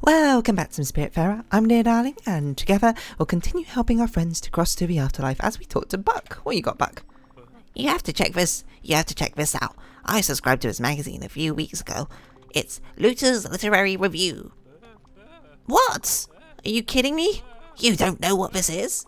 Welcome back to Spiritfarer. I'm Dear Darling, and together we'll continue helping our friends to cross to the afterlife as we talk to Buck. What you got, Buck? You have to check this out. I subscribed to his magazine a few weeks ago. It's Luther's Literary Review. What? Are you kidding me? You don't know what this is?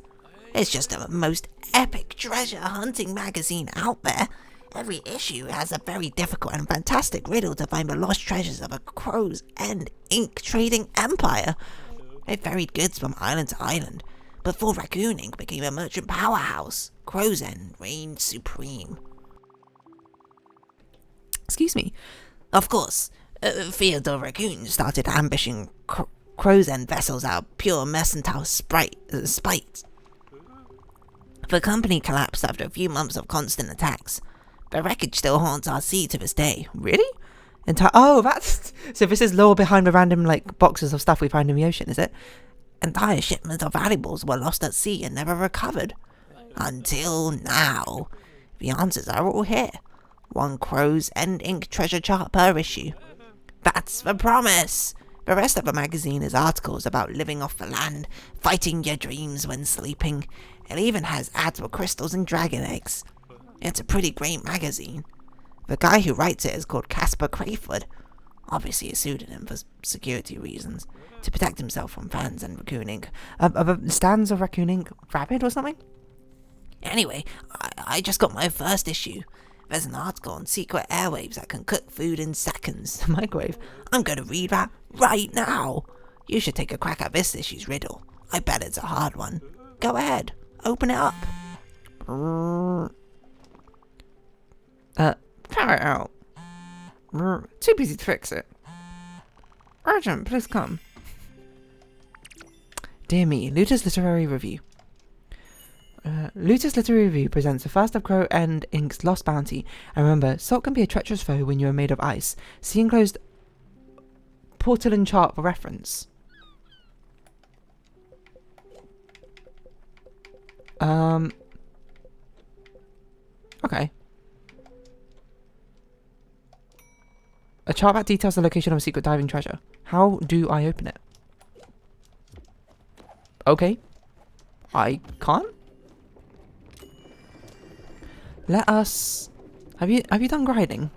It's just the most epic treasure hunting magazine out there. Every issue has a very difficult and fantastic riddle to find the lost treasures of a crow's end ink trading empire. They ferried goods from island to island, before Raccoon Ink became a merchant powerhouse. Crow's End reigned supreme. Excuse me. Of course, Theodore Raccoon started ambushing Crow's End vessels out of pure mercantile spite. The company collapsed after a few months of constant attacks. The wreckage still haunts our sea to this day. Really? That's... So this is lore behind the random, boxes of stuff we find in the ocean, is it? Entire shipments of valuables were lost at sea and never recovered. Until now. The answers are all here. One Crow's End ink treasure chart per issue. That's the promise. The rest of the magazine is articles about living off the land, fighting your dreams when sleeping. It even has ads for crystals and dragon eggs. It's a pretty great magazine. The guy who writes it is called Casper Crayford. Obviously a pseudonym for security reasons, to protect himself from fans and Raccoon Ink. Stands of Raccoon Ink rabid or something? Anyway, I just got my first issue. There's an article on secret airwaves that can cook food in seconds. Microwave. I'm going to read that right now. You should take a crack at this issue's riddle. I bet it's a hard one. Go ahead, open it up. Power out. Too busy to fix it. Urgent, please come. Dear me, Luther's Literary Review. Luther's Literary Review presents the first of Crow End Ink's Lost Bounty. And remember, salt can be a treacherous foe when you are made of ice. See enclosed porcelain chart for reference. Okay. A chart that details the location of a secret diving treasure. How do I open it? Okay. I can't? Let us... Have you done grinding?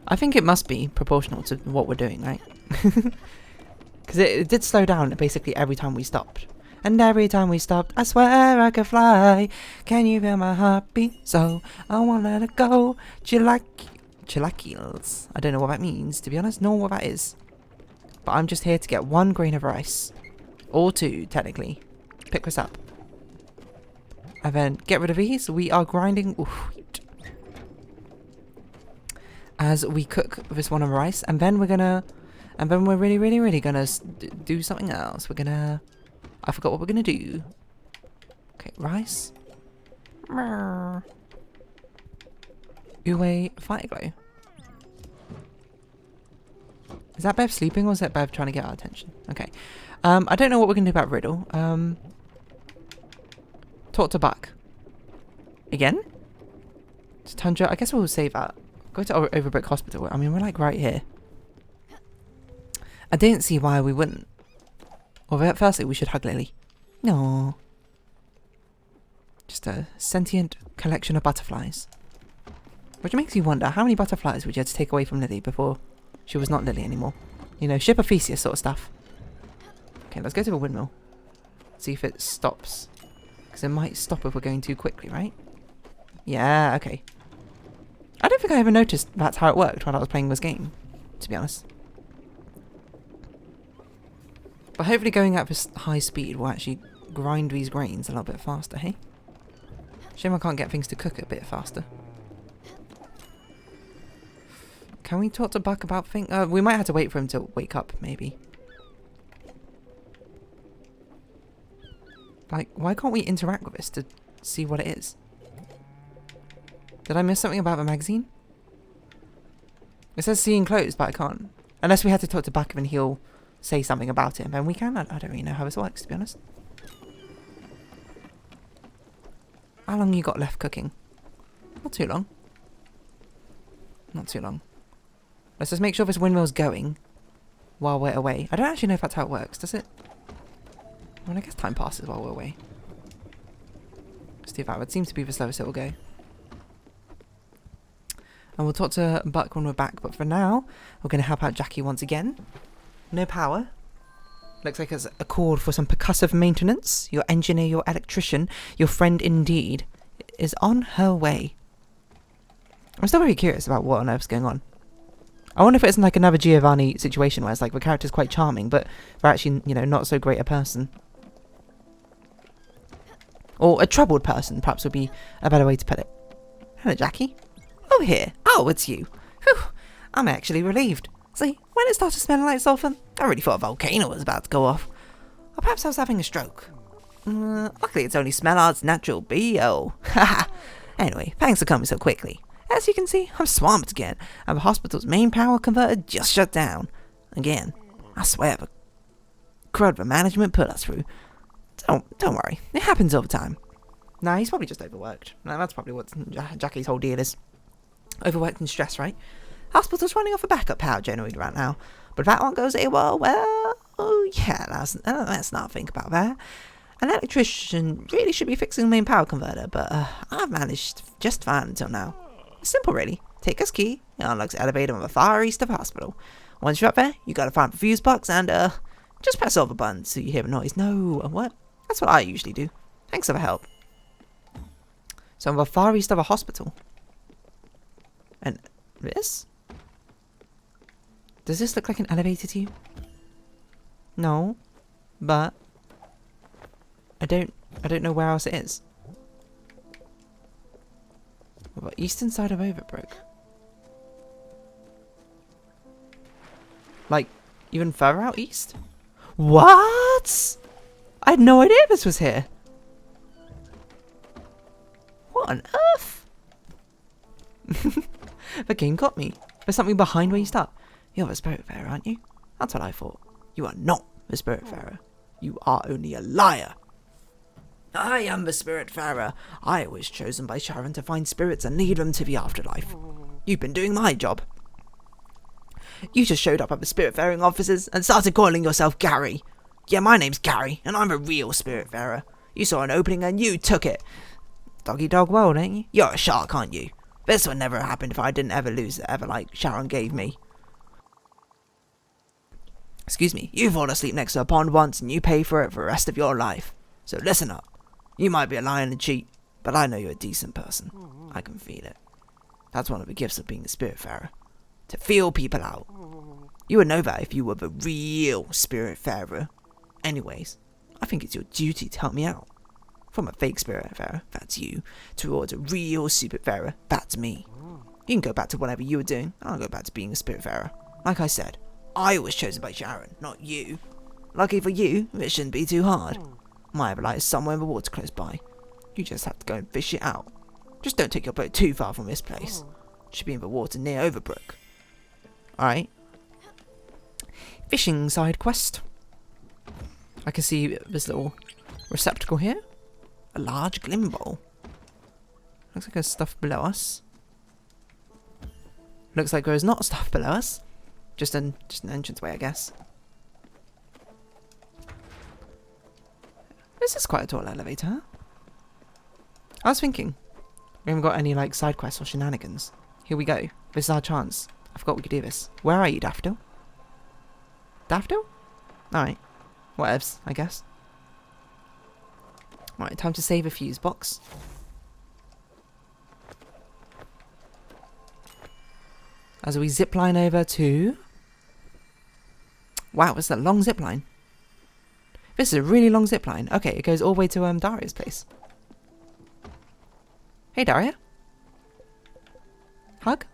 I think it must be proportional to what we're doing, right? Because it did slow down basically every time we stopped. And every time we stopped, I swear I could fly. Can you feel my heartbeat? So I won't let it go. Chilaquiles. I don't know what that means, to be honest, nor what that is. But I'm just here to get one grain of rice. Or two, technically. Pick this up. And then get rid of these. We are grinding wheat. As we cook this one of rice. And then we're gonna... And then we're really gonna do something else. We're gonna... I forgot what we're gonna do. Okay, rice. Uwe Fire Glow. Is that Bev sleeping or is that Bev trying to get our attention? Okay. I don't know what we're gonna do about riddle. Talk to Buck. Again? It's Tundra. I guess we'll save that. Go to Overbrick Hospital. I mean, we're right here. I didn't see why we wouldn't. Well, firstly, we should hug Lily. No. Just a sentient collection of butterflies. Which makes you wonder, how many butterflies would you have to take away from Lily before she was not Lily anymore? You know, ship of Theseus sort of stuff. Okay, let's go to the windmill. See if it stops. Because it might stop if we're going too quickly, right? Yeah, okay. I don't think I ever noticed that's how it worked while I was playing this game, to be honest. But hopefully going at this high speed will actually grind these grains a little bit faster, hey? Shame I can't get things to cook a bit faster. Can we talk to Buck about things? We might have to wait for him to wake up, maybe. Why can't we interact with this to see what it is? Did I miss something about the magazine? It says see enclosed, but I can't. Unless we had to talk to Buck and he'll say something about it, and then we can. I don't really know how this works, to be honest. How long you got left cooking? Not too long. Not too long. Let's just make sure this windmill's going while we're away. I don't actually know if that's how it works, does it? Well, I guess time passes while we're away. Let's do that. It seems to be the slowest it will go. And we'll talk to Buck when we're back, but for now, we're going to help out Jackie once again. No power. Looks like it's a call for some percussive maintenance. Your engineer, your electrician, your friend indeed, is on her way. I'm still very curious about what on earth's going on. I wonder if it's like another Giovanni situation where it's like the character's quite charming, but they're actually, you know, not so great a person. Or a troubled person, perhaps would be a better way to put it. Hello, Jackie. Oh, here. Oh, it's you. Whew. I'm actually relieved. See, when it started smelling like sulphur, I really thought a volcano was about to go off. Or perhaps I was having a stroke. Luckily, it's only Smellard's natural BO. Haha. Anyway, thanks for coming so quickly. As you can see, I'm swamped again, and the hospital's main power converter just shut down. Again. I swear, the crud the management put us through. Don't worry, it happens all the time. Nah, he's probably just overworked. Nah, that's probably what Jackie's whole deal is. Overworked and stressed, right? Hospital's running off a backup power generator right now. But if that one goes AWOL, well, yeah, let's not think about that. An electrician really should be fixing the main power converter, but I've managed just fine until now. It's simple, really. Take this key, it unlocks the elevator on the far east of the hospital. Once you're up there, you gotta find the fuse box and, just press all the buttons so you hear a noise. No, what? That's what I usually do. Thanks for the help. So on the far east of a hospital. And this? Does this look like an elevator to you? No. But I don't know where else it is. What about eastern side of Overbrook? Like, even further out east? What? I had no idea this was here. What on earth? The game got me. There's something behind where you start. You're the Spiritfarer, aren't you? That's what I thought. You are not the Spiritfarer. You are only a liar. I am the Spiritfarer. I was chosen by Sharon to find spirits and lead them to the afterlife. You've been doing my job. You just showed up at the Spiritfaring offices and started calling yourself Gary. Yeah, my name's Gary, and I'm a real Spiritfarer. You saw an opening and you took it. Doggy dog world, ain't you? You're a shark, aren't you? This would never happen if I didn't ever lose the Everlight Sharon gave me. Excuse me, you fall asleep next to a pond once and you pay for it for the rest of your life. So listen up. You might be a liar and a cheat, but I know you're a decent person. I can feel it. That's one of the gifts of being a Spiritfarer. To feel people out. You would know that if you were the real Spiritfarer. Anyways, I think it's your duty to help me out. From a fake Spiritfarer, that's you, towards a real Spiritfarer, that's me. You can go back to whatever you were doing, I'll go back to being a Spiritfarer. Like I said, I was chosen by Sharon, not you. Lucky for you, it shouldn't be too hard. My Everlight is somewhere in the water close by. You just have to go and fish it out. Just don't take your boat too far from this place. It should be in the water near Overbrook. Alright. Fishing side quest. I can see this little receptacle here. A large glim bowl. Looks like there's stuff below us. Looks like there's not stuff below us. Just an entranceway, I guess. This is quite a tall elevator, huh? I was thinking, we haven't got any like side quests or shenanigans. Here we go. This is our chance. I forgot we could do this. Where are you, Daffodil? Daffodil? Alright. Whatevs, I guess. Right, time to save a fuse box. As we zipline over to... Wow, it's a long zipline. This is a really long zipline. Okay, it goes all the way to Daria's place. Hey, Daria. Hug?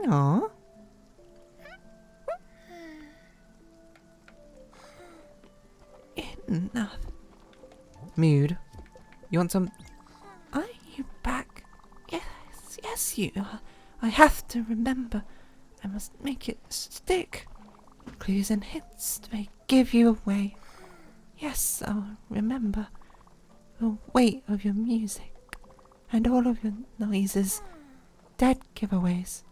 Aww. Enough. Mood. You want some... Are you back? Yes, you are. I have to remember. I must make it stick. Clues and hints may give you away. Yes, I'll remember. The weight of your music. And all of your noises. Dead giveaways.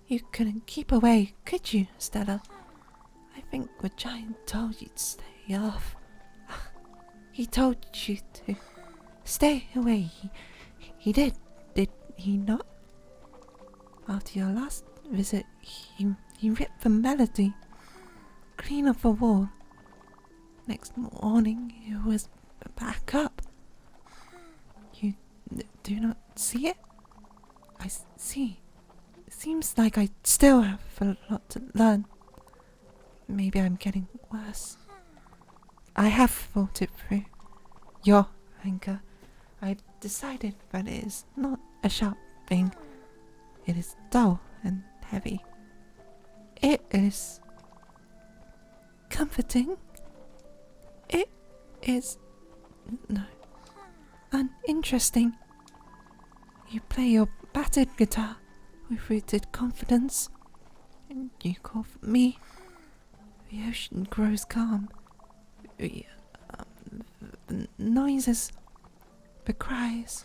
You couldn't keep away, could you, Stella? I think the giant told you to stay off. He told you to stay away. He did he not? After your last visit, he ripped the melody clean off the wall. Next morning, it was back up. You do not see it? I see. Seems like I still have a lot to learn. Maybe I'm getting worse. I have thought it through. Your anger. I decided that it is not a sharp thing. It is dull and heavy. It is comforting. It is uninteresting. You play your battered guitar with rooted confidence, and you call for me. The ocean grows calm. The noises, the cries,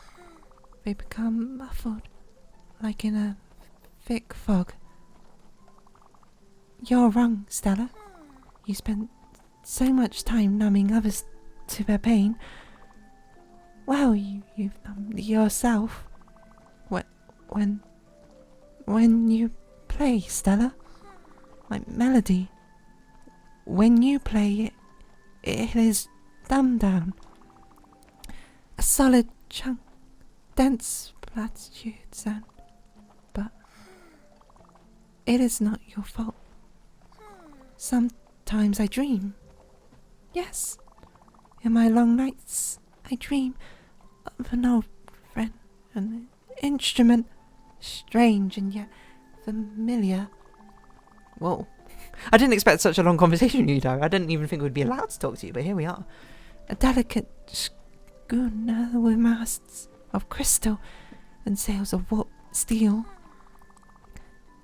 they become muffled, like in a thick fog. You're wrong, Stella. You spent so much time numbing others to their pain. Well, you've numbed yourself. When you play, Stella, my melody, when you play it, it is dumbed down. A solid chunk, dense platitude sound, but it is not your fault. Sometimes I dream. Yes, in my long nights, I dream of an old friend, an instrument, strange and yet familiar. Whoa. I didn't expect such a long conversation with you, though. I didn't even think we'd be allowed to talk to you, but here we are. A delicate schooner with masts of crystal and sails of warped steel.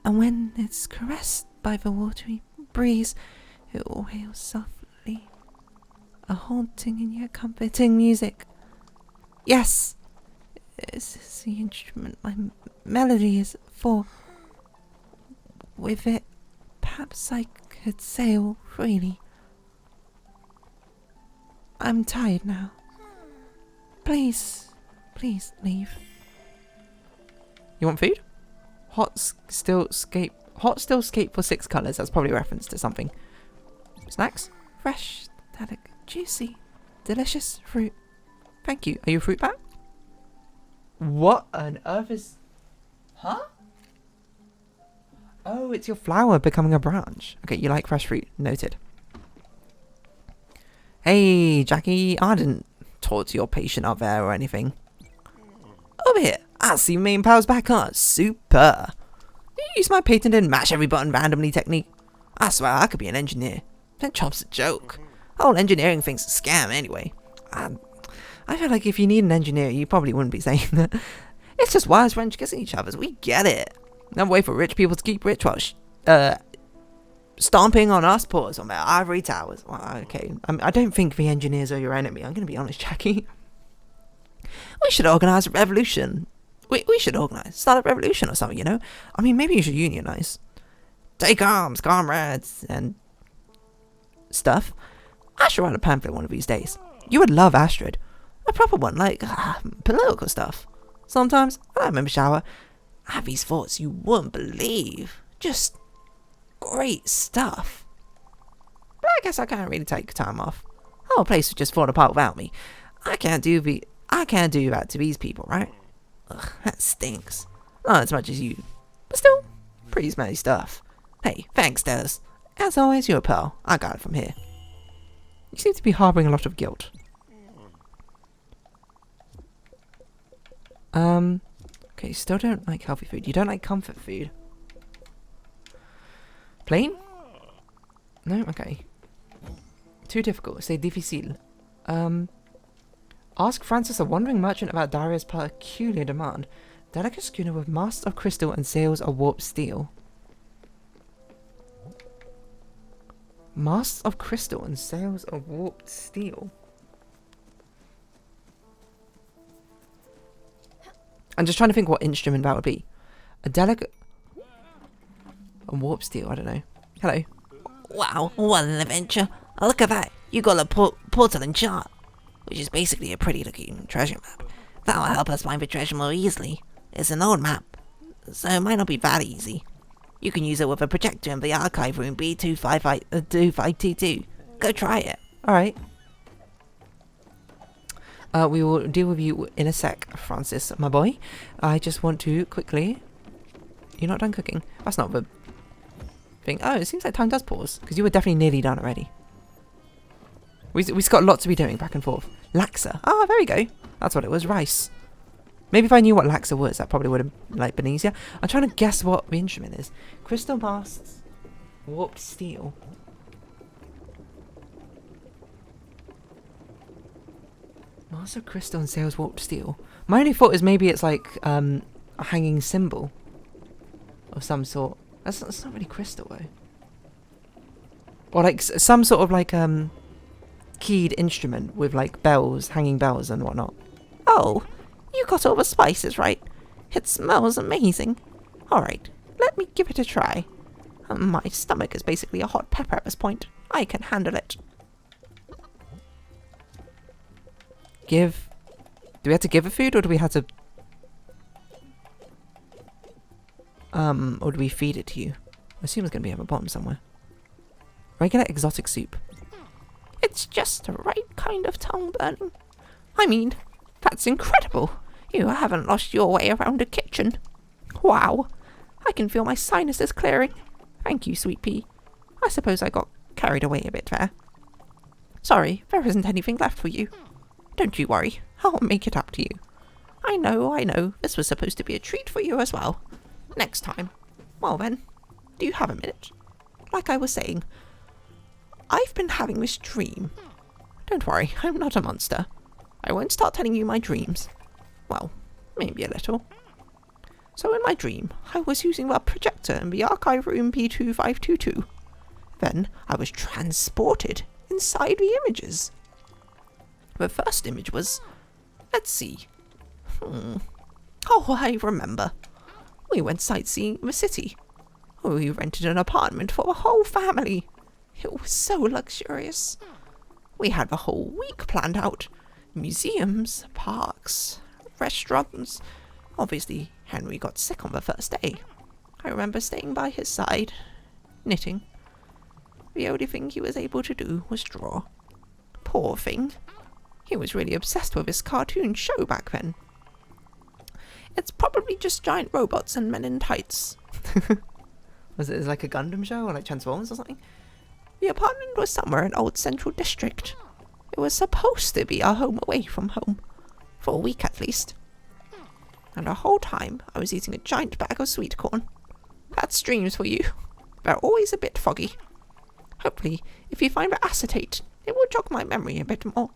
And when it's caressed by the watery breeze, it wails softly, a haunting and yet comforting music. Yes, this is the instrument my melody is for. With it, perhaps I could sail freely. I'm tired now. Please leave. You want food? Hot still skate for 6 colours. That's probably a reference to something. Snacks? Fresh, delicate, juicy, delicious fruit. Thank you. Are you a fruit bat? What on earth is... Huh? Oh, it's your flower becoming a branch. Okay, you like fresh fruit. Noted. Hey, Jackie. I didn't talk to your patient up there or anything. Over here. I see main power's back on. Super. You use my patented mash every button randomly technique. I swear I could be an engineer. That job's a joke. Whole engineering thing's a scam anyway. I feel like if you need an engineer, you probably wouldn't be saying that. It's just wise French kissing each other. We get it. No way for rich people to keep rich while stomping on us paws on their ivory towers. Well, okay, I don't think the engineers are your enemy. I'm going to be honest, Jackie. We should organise a revolution. We should start a revolution or something, you know? I mean, maybe you should unionise. Take arms, comrades, and stuff. I should write a pamphlet one of these days. You would love Astrid. A proper one, like political stuff. Sometimes, I remember shower. I have these thoughts you wouldn't believe. Just great stuff. But I guess I can't really take time off. The whole place would just fall apart without me. I can't do that to these people, right? Ugh, that stinks. Not as much as you, but still, pretty smelly stuff. Hey, thanks, Des. As always, you're a pearl. I got it from here. You seem to be harbouring a lot of guilt. Okay, still don't like healthy food. You don't like comfort food. Plain? No? Okay. Too difficult. C'est difficile. Ask Francis, a wandering merchant, about Daria's peculiar demand. Delicate schooner with masts of crystal and sails of warped steel. Masts of crystal and sails of warped steel. I'm just trying to think what instrument that would be. A delicate... And warp steel, I don't know. Hello. Wow, what an adventure. Look at that. You got a porcelain chart, which is basically a pretty looking treasure map. That'll help us find the treasure more easily. It's an old map, so it might not be that easy. You can use it with a projector in the archive room B2522. Go try it. Alright. We will deal with you in a sec, Francis, my boy. I just want to quickly... You're not done cooking? That's not the thing. Oh, it seems like time does pause, because you were definitely nearly done already. We've got lots to be doing back and forth. Laxa. Ah, there we go. That's what it was. Rice. Maybe if I knew what Laxa was, that probably would have been easier. I'm trying to guess what the instrument is. Crystal masts. Warped steel. Master crystal and sales warped steel. My only thought is maybe it's like a hanging symbol of some sort. That's not really crystal though. Or like some sort of like keyed instrument with like bells, hanging bells and whatnot. Oh, you got all the spices right. It smells amazing. Alright, let me give it a try. My stomach is basically a hot pepper at this point. I can handle it. Do we have to give a food, or do we have to... or do we feed it to you? I assume it's going to be at the bottom somewhere. Regular exotic soup. It's just the right kind of tongue burning. I mean, that's incredible. You haven't lost your way around a kitchen. Wow. I can feel my sinuses clearing. Thank you, Sweet Pea. I suppose I got carried away a bit there. Sorry, there isn't anything left for you. Don't you worry, I'll make it up to you. I know, this was supposed to be a treat for you as well. Next time. Well then, do you have a minute? Like I was saying, I've been having this dream. Don't worry, I'm not a monster. I won't start telling you my dreams. Well, maybe a little. So in my dream, I was using the projector in the archive room B2522. Then I was transported inside the images. The first image was... Let's see. Oh, I remember. We went sightseeing the city. We rented an apartment for the whole family. It was so luxurious. We had the whole week planned out. Museums, parks, restaurants. Obviously, Henry got sick on the first day. I remember staying by his side, knitting. The only thing he was able to do was draw. Poor thing. He was really obsessed with his cartoon show back then. It's probably just giant robots and men in tights. Was it like a Gundam show or like Transformers or something? The apartment was somewhere in Old Central District. It was supposed to be our home away from home. For a week at least. And the whole time I was eating a giant bag of sweet corn. That's dreams for you. They're always a bit foggy. Hopefully, if you find the acetate, it will jog my memory a bit more.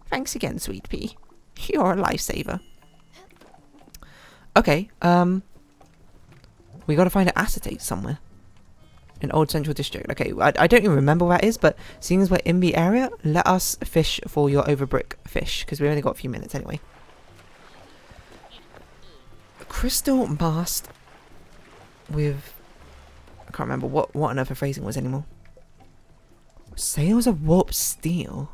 Thanks again, Sweet Pea. You're a lifesaver. Okay, we gotta find an acetate somewhere. In Old Central District. Okay, I don't even remember where that is, but seeing as we're in the area, let us fish for your overbrick fish, because we've only got a few minutes anyway. A crystal mast with... I can't remember what on earth the phrasing was anymore. Sails of warped steel.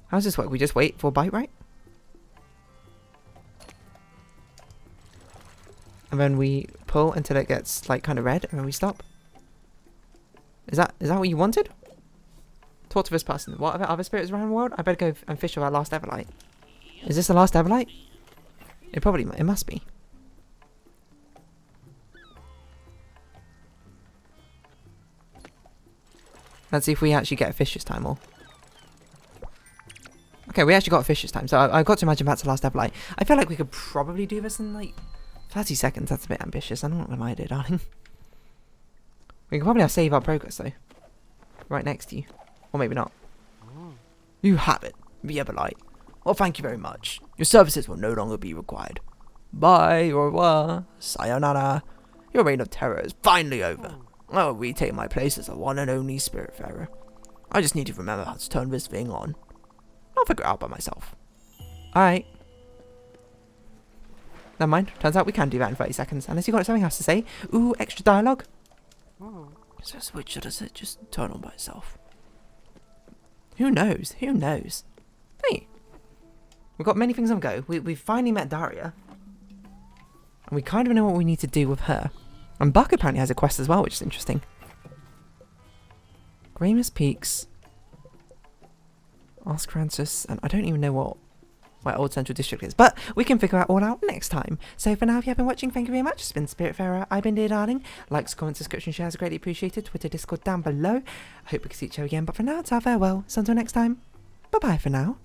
How does this work? We just wait for a bite, right? And then we pull until it gets like kind of red, and then we stop. Is that what you wanted? Talk to this person. What other spirits around the world? I better go and fish for our last Everlight. Is this the last Everlight? It must be. Let's see if we actually get a fish this time, or... Okay, we actually got a fish this time, so I've got to imagine that's the last Everlight. I feel like we could probably do this in, like, 30 seconds. That's a bit ambitious. I'm not gonna lie, dear darling. We can probably have save our progress, though. Right next to you. Or maybe not. You have it, the Everlight. Well, thank you very much. Your services will no longer be required. Bye, au revoir, sayonara. Your reign of terror is finally over. I will retake my place as the one and only Spiritfarer. I just need to remember how to turn this thing on. I'll figure it out by myself. Alright. Never mind. Turns out we can do that in 30 seconds. Unless you've got something else to say. Ooh, extra dialogue. So switch, or does it just turn on by itself? Who knows? Who knows? Hey. We've got many things on go. We've finally met Daria. And we kind of know what we need to do with her. And Buck apparently has a quest as well, which is interesting. Gramus Peaks. Ask Francis. And I don't even know what Old Central District is. But we can figure it all out next time. So for now, if you have been watching, thank you very much. It's been Spiritfarer. I've been Dear Darling. Likes, comments, subscription, shares are greatly appreciated. Twitter, Discord down below. I hope we can see each other again. But for now, it's our farewell. So until next time, bye-bye for now.